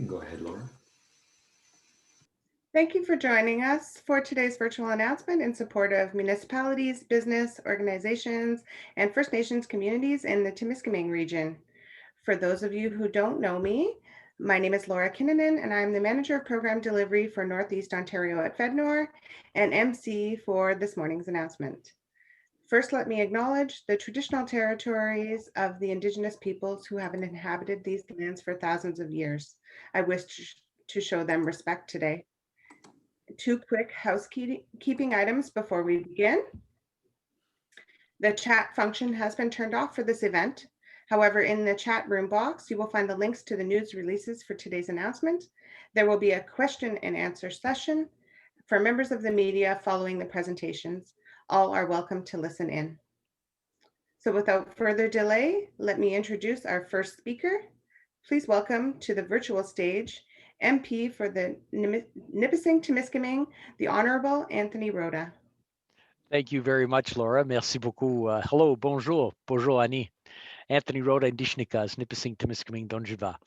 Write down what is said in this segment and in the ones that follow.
go ahead, Laura. Thank you for joining us for today's virtual announcement in support of municipalities, business, organizations, and First Nations communities in the Timiskaming region. For those of you who don't know me, my name is Laura Kinnunen, and I'm the Manager of Program Delivery for Northeast Ontario at FedNor and MC for this morning's announcement. First, let me acknowledge the traditional territories of the Indigenous peoples who have inhabited these lands for thousands of years. I wish to show them respect today. Two quick housekeeping items before we begin. The chat function has been turned off for this event. However, in the chat room box, you will find the links to the news releases for today's announcement. There will be a question and answer session for members of the media following the presentations. All are welcome to listen in. So without further delay, let me introduce our first speaker. Please welcome to the virtual stage MP for the Nipissing-Timiskaming, the Honorable Anthony Rhoda. Thank you very much, Laura. Merci beaucoup. Hello, bonjour, bonjour, Annie. Anthony Rhoda Indishnikas, Nipissing-Timiskaming, Donjiva.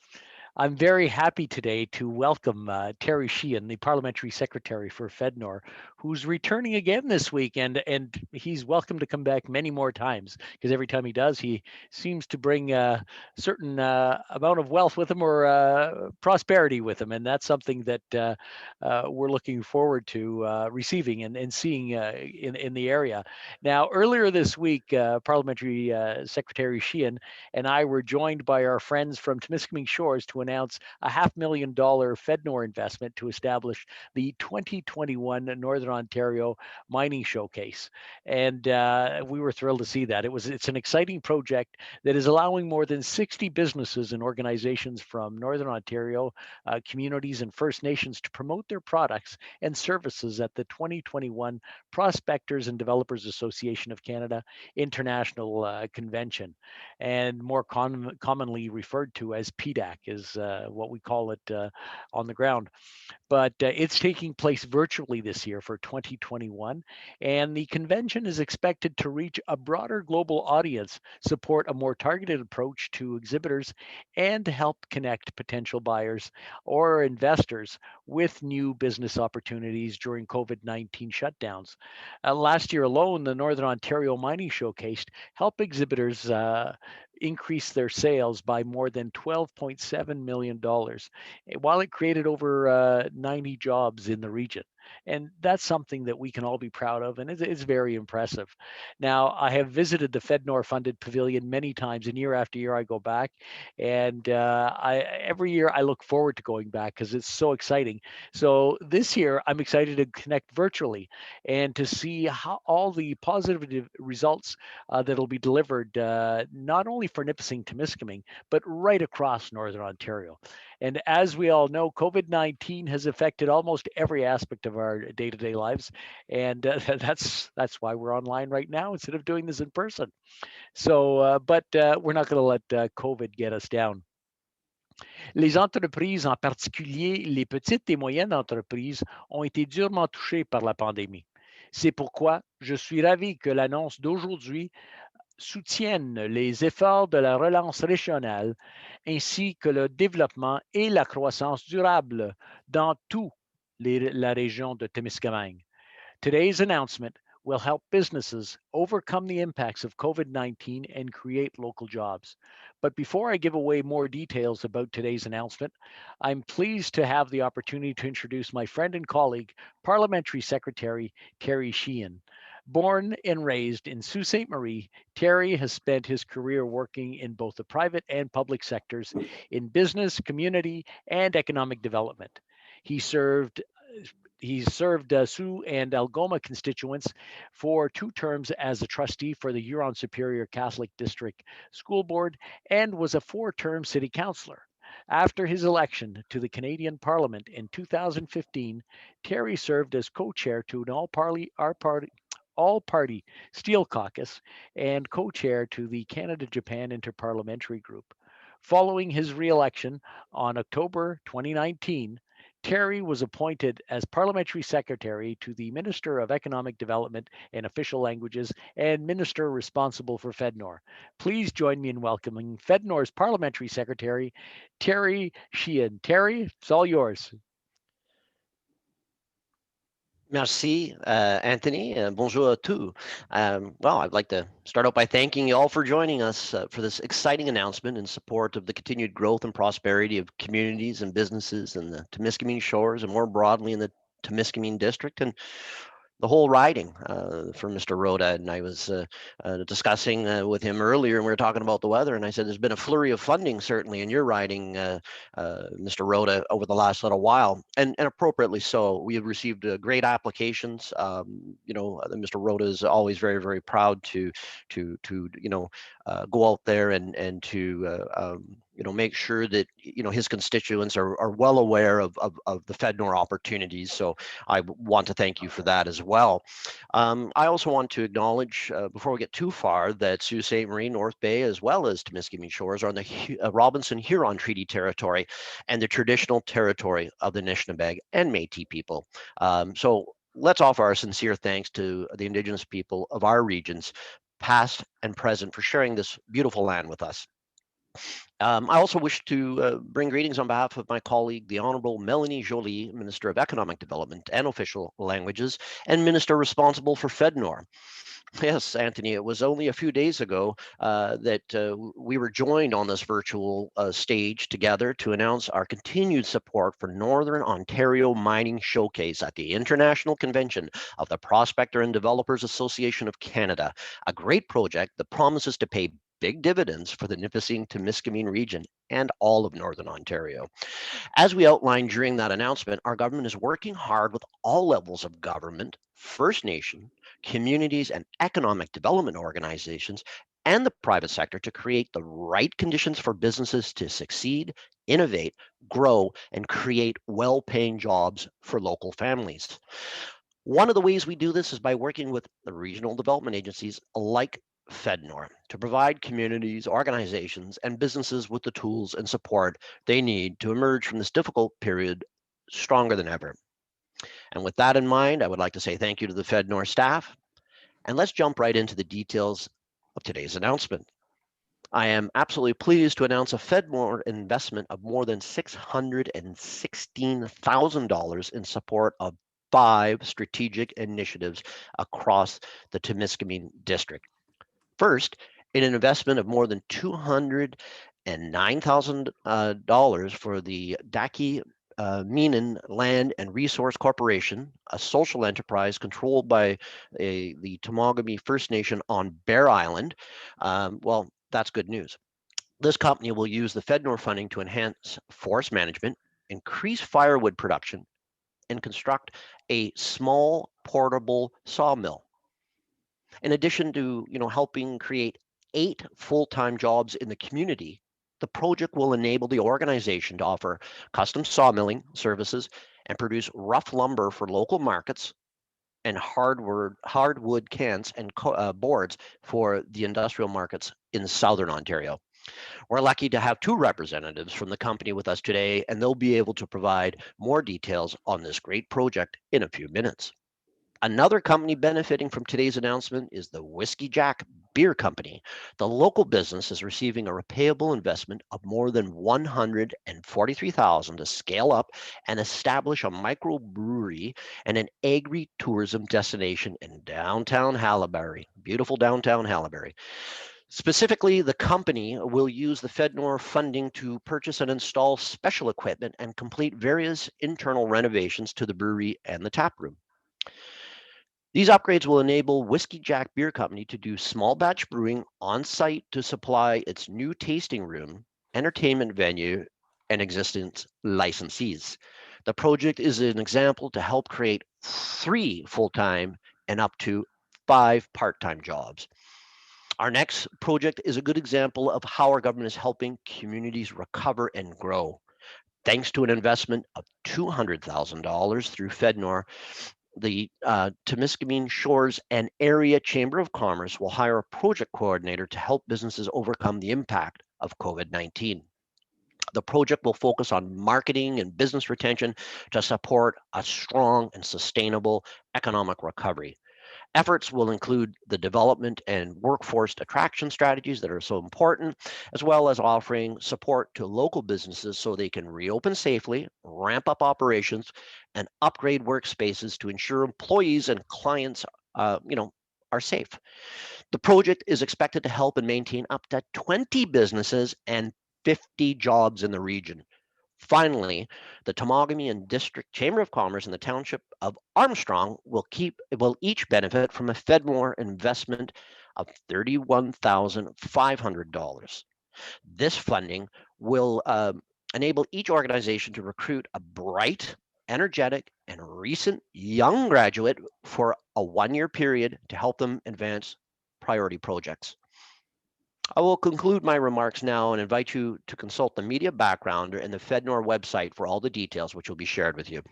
I'm very happy today to welcome Terry Sheehan, the Parliamentary Secretary for FedNor, who's returning again this week, and he's welcome to come back many more times, because every time he does, he seems to bring a certain amount of wealth with him or prosperity with him, and that's something that we're looking forward to receiving and seeing in the area. Now, earlier this week, Parliamentary Secretary Sheehan and I were joined by our friends from Timiskaming Shores to announce a $500,000 FedNor investment to establish the 2021 Northern Ontario Mining Showcase. And we were thrilled to see that. It's an exciting project that is allowing more than 60 businesses and organizations from Northern Ontario, communities and First Nations to promote their products and services at the 2021 Prospectors and Developers Association of Canada International Convention, and more commonly referred to as PDAC is what we call it on the ground. But it's taking place virtually this year for 2021, and the convention is expected to reach a broader global audience, support a more targeted approach to exhibitors, and to help connect potential buyers or investors with new business opportunities during COVID-19 shutdowns. Last year alone, the Northern Ontario Mining Showcase helped exhibitors increase their sales by more than $12.7 million, while it created over 90 jobs in the region. And that's something that we can all be proud of, and it's very impressive. Now, I have visited the FedNor-funded pavilion many times, and year after year I go back, and every year I look forward to going back because it's so exciting. So this year, I'm excited to connect virtually and to see how all the positive results that'll be delivered, not only for Nipissing-Timiskaming, but right across Northern Ontario. And as we all know, COVID-19 has affected almost every aspect of our day-to-day lives, and that's why we're online right now instead of doing this in person. So, but we're not going to let COVID get us down. Les entreprises, en particulier les petites et moyennes entreprises, ont été durement touchées par la pandémie. C'est pourquoi je suis ravi que l'annonce d'aujourd'hui soutiennent les efforts de la relance régionale ainsi que le développement et la croissance durable dans toute la région de Témiscamingue. Today's announcement will help businesses overcome the impacts of COVID-19 and create local jobs. But before I give away more details about today's announcement, I'm pleased to have the opportunity to introduce my friend and colleague, Parliamentary Secretary Terry Sheehan. Born and raised in Sault Ste. Marie, Terry has spent his career working in both the private and public sectors in business, community, and economic development. He served Sault and Algoma constituents for 2 terms as a trustee for the Huron Superior Catholic District School Board and was a 4-term city councillor. After his election to the Canadian Parliament in 2015, Terry served as co-chair to an all-party Steel Caucus and co-chair to the Canada-Japan Interparliamentary Group. Following his re-election on October 2019, Terry was appointed as Parliamentary Secretary to the Minister of Economic Development and Official Languages and Minister responsible for FedNor. Please join me in welcoming FedNor's Parliamentary Secretary, Terry Sheehan. Terry, it's all yours. Merci, Anthony. Bonjour à tous. Well, I'd like to start out by thanking you all for joining us for this exciting announcement in support of the continued growth and prosperity of communities and businesses in the Timiskaming shores and more broadly in the Timiskaming district and the whole riding for Mr. Rhoda. And I was discussing with him earlier, and we were talking about the weather. And I said, there's been a flurry of funding, certainly, in your riding, Mr. Rhoda, over the last little while, and appropriately so. We have received great applications. Mr. Rhoda is always very, very proud to go out there and to make sure that his constituents are well aware of the FedNor opportunities. So I want to thank you for that as well. I also want to acknowledge, before we get too far, that Sault Ste. Marie, North Bay, as well as Timiskaming Shores are on the Robinson-Huron Treaty Territory and the traditional territory of the Anishinaabe and Métis people. So let's offer our sincere thanks to the Indigenous people of our regions, past and present, for sharing this beautiful land with us. I also wish to bring greetings on behalf of my colleague, the Honorable Melanie Joly, Minister of Economic Development and Official Languages, and Minister responsible for FedNor. Yes, Anthony, it was only a few days ago that we were joined on this virtual stage together to announce our continued support for Northern Ontario Mining Showcase at the International Convention of the Prospector and Developers Association of Canada, a great project that promises to pay big dividends for the Nipissing-Timiskaming region and all of Northern Ontario. As we outlined during that announcement, our government is working hard with all levels of government, First Nation, communities, and economic development organizations, and the private sector to create the right conditions for businesses to succeed, innovate, grow, and create well-paying jobs for local families. One of the ways we do this is by working with the regional development agencies like FedNor to provide communities, organizations, and businesses with the tools and support they need to emerge from this difficult period stronger than ever. And with that in mind, I would like to say thank you to the FedNor staff, and let's jump right into the details of today's announcement. I am absolutely pleased to announce a FedNor investment of more than $616,000 in support of 5 strategic initiatives across the Timiskaming district. First, in an investment of more than $209,000 for the Daki Meenan Land and Resource Corporation, a social enterprise controlled by the Temagami First Nation on Bear Island. Well, that's good news. This company will use the FedNor funding to enhance forest management, increase firewood production, and construct a small portable sawmill. In addition to helping create 8 full-time jobs in the community, the project will enable the organization to offer custom sawmilling services and produce rough lumber for local markets and hardwood cans and boards for the industrial markets in Southern Ontario. We're lucky to have 2 representatives from the company with us today, and they'll be able to provide more details on this great project in a few minutes. Another company benefiting from today's announcement is the Whiskey Jack Beer Company. The local business is receiving a repayable investment of more than $143,000 to scale up and establish a microbrewery and an agri-tourism destination in downtown Haileybury, beautiful downtown Haileybury. Specifically, the company will use the FedNor funding to purchase and install special equipment and complete various internal renovations to the brewery and the tap room. These upgrades will enable Whiskey Jack Beer Company to do small batch brewing on site to supply its new tasting room, entertainment venue, and existing licensees. The project is an example to help create 3 full-time and up to 5 part-time jobs. Our next project is a good example of how our government is helping communities recover and grow. Thanks to an investment of $200,000 through FedNor, the Timiskaming Shores and Area Chamber of Commerce will hire a project coordinator to help businesses overcome the impact of COVID-19. The project will focus on marketing and business retention to support a strong and sustainable economic recovery. Efforts will include the development and workforce attraction strategies that are so important, as well as offering support to local businesses so they can reopen safely, ramp up operations, and upgrade workspaces to ensure employees and clients, are safe. The project is expected to help and maintain up to 20 businesses and 50 jobs in the region. Finally, the Timiskaming and District Chamber of Commerce and the Township of Armstrong will each benefit from a Fedmore investment of $31,500. This funding will enable each organization to recruit a bright, energetic, and recent young graduate for a one-year period to help them advance priority projects. I will conclude my remarks now and invite you to consult the media backgrounder and the FedNor website for all the details, which will be shared with you.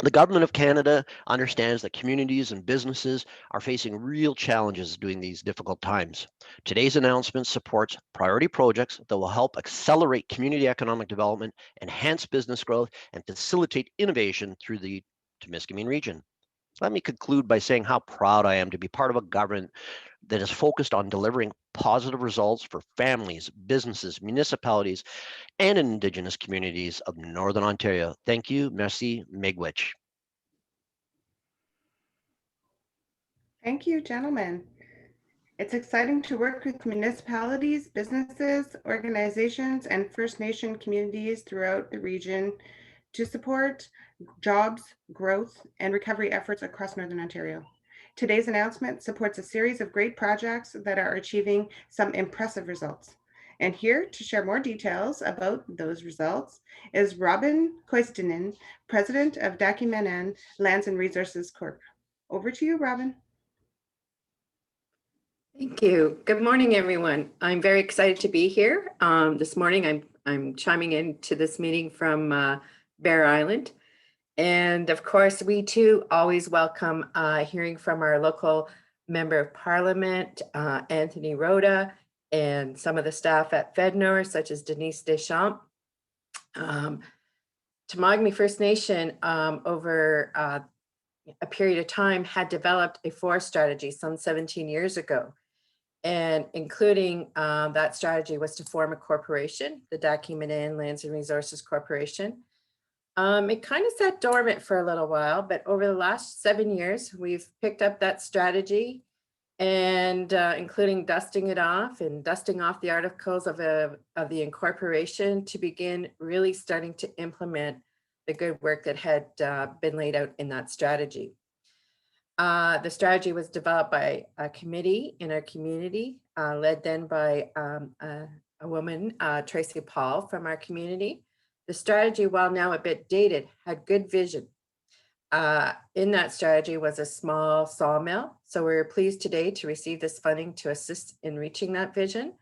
The Government of Canada understands that communities and businesses are facing real challenges during these difficult times. Today's announcement supports priority projects that will help accelerate community economic development, enhance business growth, and facilitate innovation through the Timiskaming region. Let me conclude by saying how proud I am to be part of a government that is focused on delivering positive results for families, businesses, municipalities, and Indigenous communities of Northern Ontario. Thank you. Merci. Miigwech. Thank you, gentlemen. It's exciting to work with municipalities, businesses, organizations, and First Nation communities throughout the region to support jobs, growth, and recovery efforts across Northern Ontario. Today's announcement supports a series of great projects that are achieving some impressive results. And here to share more details about those results is Robin Koistinen, President of Dakimenan Lands and Resources Corp. Over to you, Robin. Thank you. Good morning, everyone. I'm very excited to be here. This morning, I'm chiming into this meeting from Bear Island. And of course, we too always welcome hearing from our local member of parliament, Anthony Rhoda, and some of the staff at FedNor, such as Denise Deschamps. Timiskaming First Nation, over a period of time, had developed a forest strategy some 17 years ago. And including that strategy was to form a corporation, the Dakimenan Lands and Resources Corporation. It kind of sat dormant for a little while, but over the last 7 years, we've picked up that strategy and including dusting it off and dusting off the articles of the incorporation to begin really starting to implement the good work that had been laid out in that strategy. The strategy was developed by a committee in our community, led then by a woman, Tracy Paul, from our community. The strategy, while now a bit dated, had good vision. In that strategy was a small sawmill. So we're pleased today to receive this funding to assist in reaching that vision.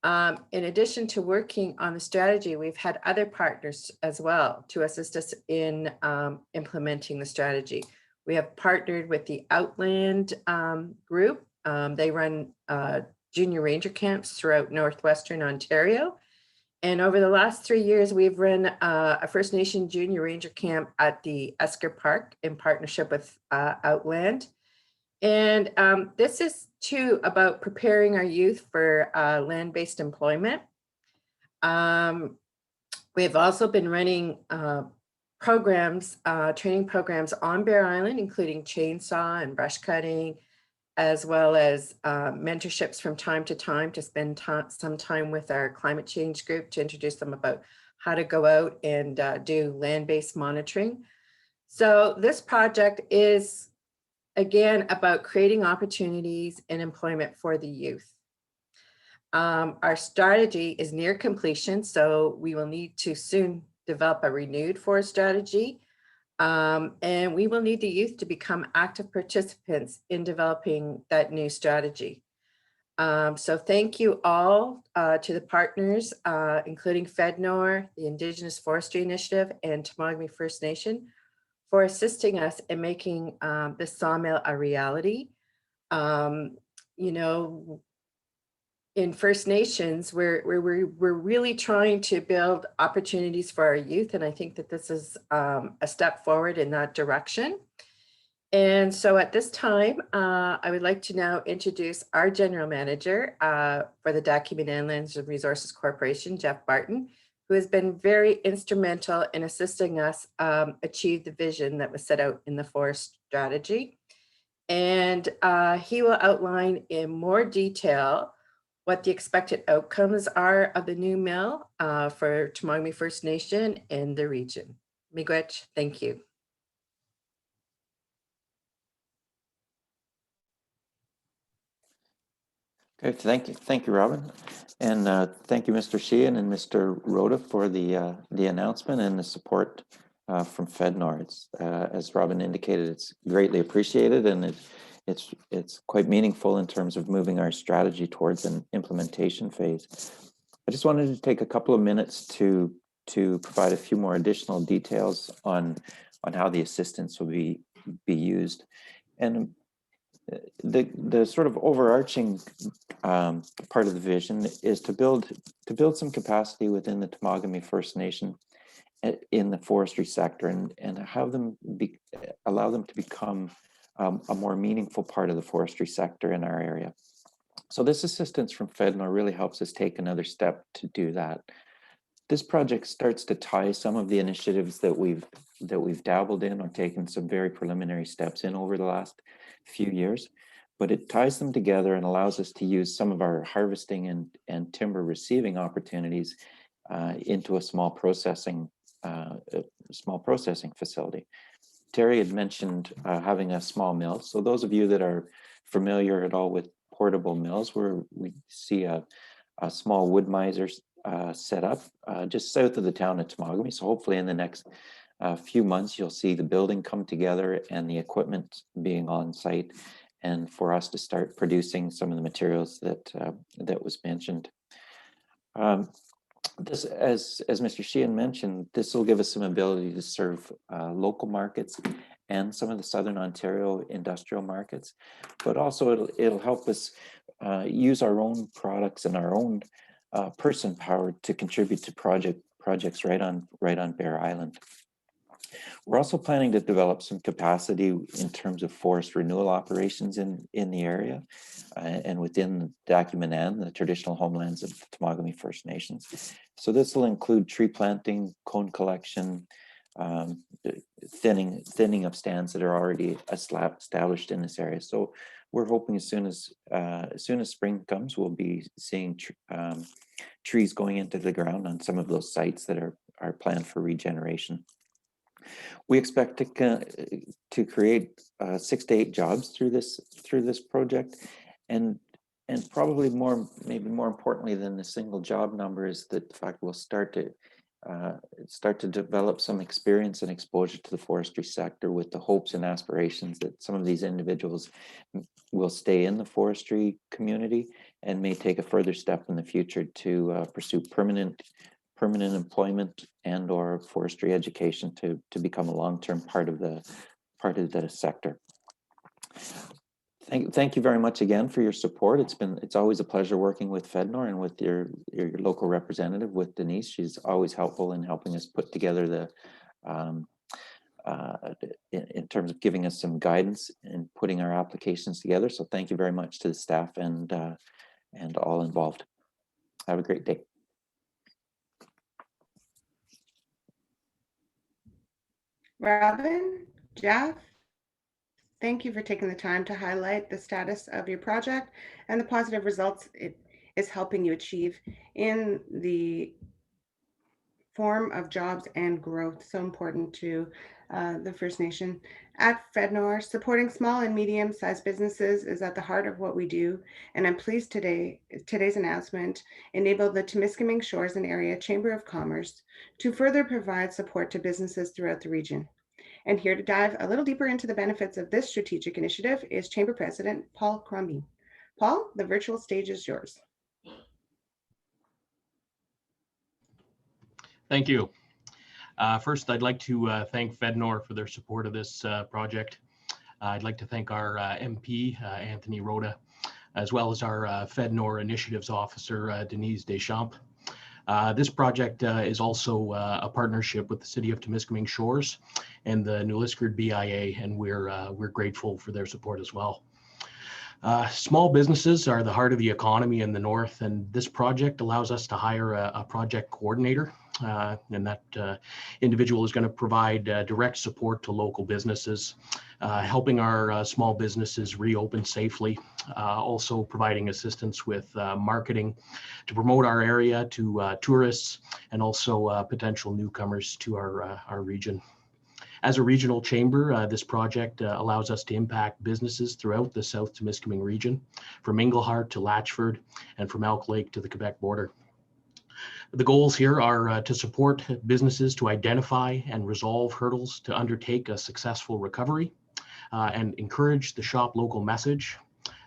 In addition to working on the strategy, we've had other partners as well to assist us in implementing the strategy. We have partnered with the Outland group. They run junior ranger camps throughout Northwestern Ontario. And over the last 3 years, we've run a First Nation junior ranger camp at the Esker Park in partnership with Outland. And this is too about preparing our youth for land-based employment. We've also been running programs, training programs on Bear Island, including chainsaw and brush cutting, as well as mentorships from time to time to spend some time with our climate change group to introduce them about how to go out and do land-based monitoring. So this project is, again, about creating opportunities and employment for the youth. Our strategy is near completion, so we will need to soon develop a renewed forest strategy. And we will need the youth to become active participants in developing that new strategy. So thank you all to the partners, including FedNor, the Indigenous Forestry Initiative, and Timiskaming First Nation for assisting us in making this sawmill a reality. You know, in First Nations, we're really trying to build opportunities for our youth. And I think that this is a step forward in that direction. And so at this time, I would like to now introduce our general manager for the Document Lands and Resources Corporation, Jeff Barton, who has been very instrumental in assisting us achieve the vision that was set out in the forest strategy. And he will outline in more detail what the expected outcomes are of the new mill for Timiskaming First Nation and the region. Miigwech, thank you. Okay, thank you, Robin, and thank you, Mr. Sheehan and Mr. Rhoda, for the announcement and the support from FedNor. It's as Robin indicated, it's greatly appreciated, and it's quite meaningful in terms of moving our strategy towards an implementation phase. I just wanted to take a couple of minutes to provide a few more additional details on how the assistance will be used, and the sort of overarching part of the vision is to build some capacity within the Timiskaming First Nation in the forestry sector, and have them allow them to become a more meaningful part of the forestry sector in our area. So this assistance from FedNor really helps us take another step to do that. This project starts to tie some of the initiatives that we've dabbled in or taken some very preliminary steps in over the last few years, but it ties them together and allows us to use some of our harvesting and timber receiving opportunities into a small processing facility. Terry had mentioned having a small mill. So those of you that are familiar at all with portable mills, where we see a small wood miser set up just south of the town of Timiskaming. So hopefully in the next few months, you'll see the building come together and the equipment being on site, and for us to start producing some of the materials that was mentioned. This, as Mr. Sheehan mentioned, this will give us some ability to serve local markets and some of the Southern Ontario industrial markets, but also it'll help us use our own products and our own person power to contribute to projects right on Bear Island. We're also planning to develop some capacity in terms of forest renewal operations in the area and within Dacumanan, the traditional homelands of Timiskaming First Nations. So this will include tree planting, cone collection, thinning of stands that are already established in this area. So we're hoping as soon as spring comes, we'll be seeing trees going into the ground on some of those sites that are planned for regeneration. We expect to create 6 to 8 jobs through this project, and probably maybe more importantly than the single job number is the fact we'll start to develop some experience and exposure to the forestry sector, with the hopes and aspirations that some of these individuals will stay in the forestry community and may take a further step in the future to pursue permanent employment and or forestry education to become a long-term part of the sector. Thank you very much again for your support. It's always a pleasure working with FedNor and with your local representative, with Denise. She's always helpful in helping us put together the in terms of giving us some guidance and putting our applications together. So thank you very much to the staff and all involved. Have a great day. Robin, Jeff, thank you for taking the time to highlight the status of your project and the positive results it is helping you achieve in the form of jobs and growth, so important to the First Nation. At FedNor, supporting small and medium-sized businesses is at the heart of what we do, and I'm pleased today's announcement enabled the Timiskaming Shores and Area Chamber of Commerce to further provide support to businesses throughout the region. And here to dive a little deeper into the benefits of this strategic initiative is Chamber President Paul Crombie. Paul, the virtual stage is yours. Thank you. First, I'd like to thank FedNor for their support of this project. I'd like to thank our MP, Anthony Rhoda, as well as our FedNor Initiatives Officer, Denise Deschamps. This project is also a partnership with the City of Timiskaming Shores and the New Liskeard BIA, and we're grateful for their support as well. Small businesses are the heart of the economy in the North, and this project allows us to hire a project coordinator, and that individual is going to provide direct support to local businesses, helping our small businesses reopen safely, also providing assistance with marketing to promote our area to tourists and also potential newcomers to our region. As a regional chamber, this project allows us to impact businesses throughout the South Timiskaming region, from Englehart to Latchford and from Elk Lake to the Quebec border. The goals here are to support businesses to identify and resolve hurdles to undertake a successful recovery, and encourage the shop local message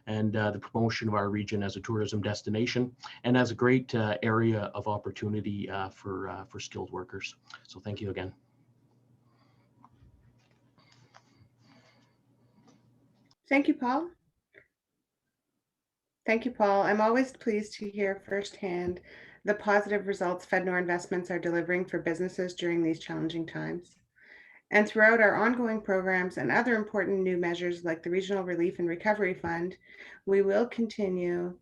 and the promotion of our region as a tourism destination and as a great area of opportunity for skilled workers. So thank you again. Thank you, Paul. Thank you, Paul. I'm always pleased to hear firsthand the positive results FedNor investments are delivering for businesses during these challenging times. And throughout our ongoing programs and other important new measures like the Regional Relief and Recovery Fund, we will continue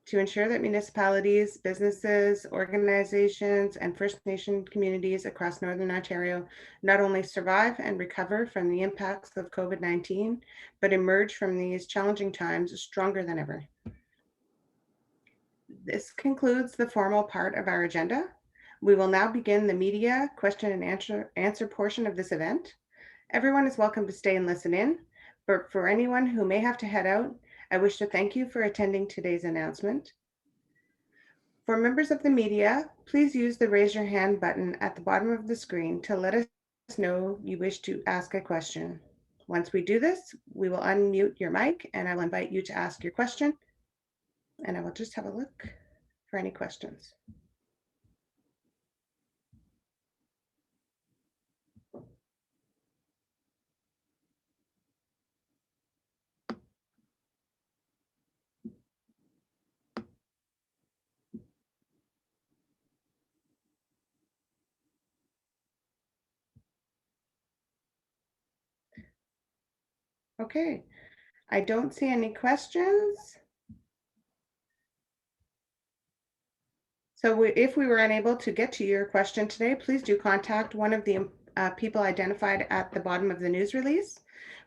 to ensure that municipalities, businesses, organizations, and First Nation communities across Northern Ontario not only survive and recover from the impacts of COVID-19, but emerge from these challenging times stronger than ever. This concludes the formal part of our agenda. We will now begin the media question and answer portion of this event. Everyone is welcome to stay and listen in, but for anyone who may have to head out, I wish to thank you for attending today's announcement. For members of the media, please use the raise your hand button at the bottom of the screen to let us know you wish to ask a question. Once we do this, we will unmute your mic and I will invite you to ask your question. And I will just have a look for any questions. Okay, I don't see any questions. So if we were unable to get to your question today, please do contact one of the people identified at the bottom of the news release.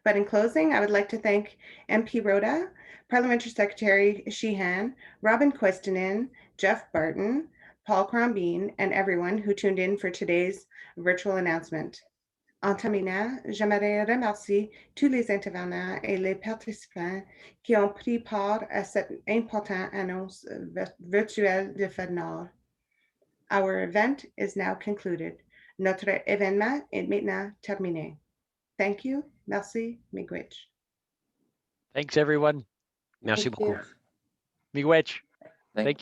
But in closing, I would like to thank MP Rhoda, Parliamentary Secretary Sheehan, Robin Questinen, Jeff Barton, Paul Crombeen, and everyone who tuned in for today's virtual announcement. En terminant, j'aimerais remercier tous les intervenants et les participants qui ont pris part à cette importante annonce virtuelle de FedNor. Our event is now concluded. Notre événement est maintenant terminé. Thank you. Merci. Miigwech. Thanks, everyone. Merci Thank you. beaucoup. Miigwech. Thank Thank you.